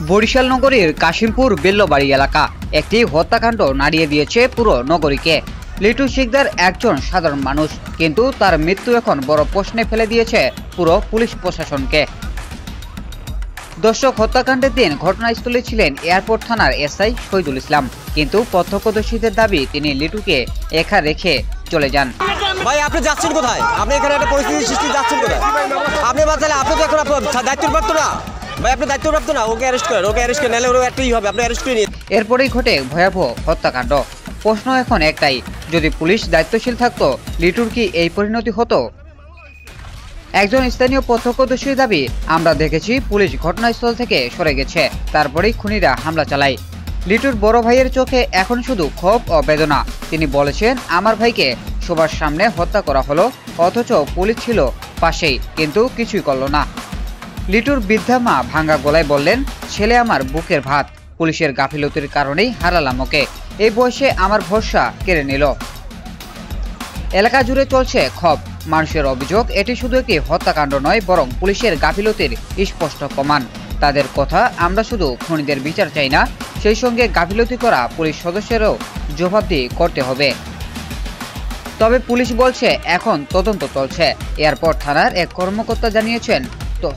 বরিশাল নগরীর কাশিমপুর বেল্লবাড়ি এলাকা একটি হত্যাকাণ্ড নাড়িয়ে দিয়েছে পুরো নগরীকে। লিটু শিকদার একজন সাধারণ মানুষ, কিন্তু তার মৃত্যু এখন বড় প্রশ্নে ফেলে দিয়েছে পুরো পুলিশ প্রশাসনকে। দর্শক, হত্যাকাণ্ডের দিন ঘটনাস্থলে ছিলেন এয়ারপোর্ট থানার এসআই শহীদুল ইসলাম, কিন্তু প্রত্যক্ষদর্শীদের দাবি তিনি লিটুকে একা রেখে চলে যান। ভাই, আপনি যাচ্ছেন কোথায়? আপনি এখানে একটা পরিস্থিতি সৃষ্টি যাচ্ছেন কোথায়? আপনি বাঁচালে আপনি তো এখন দায়িত্বপ্রাপ্ত না। ভাই, আপনি দায়িত্বপ্রাপ্ত না। ওকে অ্যারেস্ট করেন, ওকে অ্যারেস্ট করে নিলে ওর একটাই হবে, আপনি অ্যারেস্ট করে নিন। এরপরেই ঘটে ভয়াবহ হত্যাকাণ্ড। প্রশ্ন এখন একটাই, যদি পুলিশ দায়িত্বশীল থাকতো লিটুর কি এই পরিণতি হতো? একজন স্থানীয় প্রত্যক্ষদর্শীর দাবি, আমরা দেখেছি পুলিশ ঘটনাস্থল থেকে সরে গেছে, তারপরেই খুনিরা হামলা চালায়। লিটুর বড় ভাইয়ের চোখে এখন শুধু ক্ষোভ ও বেদনা। তিনি বলেছেন, আমার ভাইকে সবার সামনে হত্যা করা হলো, অথচ পুলিশ ছিল পাশেই, কিন্তু কিছুই করলো না। লিটুর বৃদ্ধা মা ভাঙ্গা গলায় বললেন, ছেলে আমার বুকের ভাত, পুলিশের গাফিলতির কারণেই হারালাম ওকে, এই বয়সে আমার ভরসা কেড়ে নিল। এলাকা জুড়ে চলছে ক্ষোভ। মানুষের অভিযোগ, এটি শুধু একটি হত্যাকাণ্ড নয়, বরং পুলিশের গাফিলতির স্পষ্ট প্রমাণ। তাদের কথা, আমরা শুধু খুনিদের বিচার চাই না, সেই সঙ্গে গাফিলতি করা পুলিশ সদস্যেরও জবাবদিহি করতে হবে। তবে পুলিশ বলছে এখন তদন্ত চলছে। এয়ারপোর্ট থানার এক কর্মকর্তা জানিয়েছেন, তো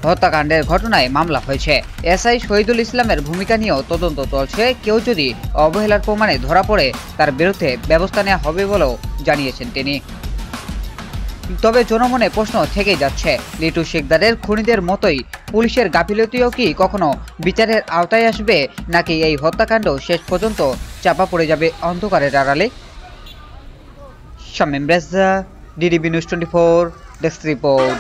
হত্যাকাণ্ডের ঘটনায় মামলা হয়েছে। এসআই শহীদুল ইসলামের ভূমিকা নিয়েও তদন্ত চলছে। কেউ যদি অবহেলার প্রমাণে ধরা পড়ে তার বিরুদ্ধে ব্যবস্থা নেওয়া হবে বলেও জানিয়েছেন তিনি। তবে জনমনে প্রশ্ন থেকেই যাচ্ছে, লিটু শিকদারের খুনিদের মতোই পুলিশের গাফিলতিও কি কখনো বিচারের আওতায় আসবে, নাকি এই হত্যাকাণ্ড শেষ পর্যন্ত চাপা পড়ে যাবে অন্ধকারের আড়ালে? Shamim Reza, DDB news 24, desk report.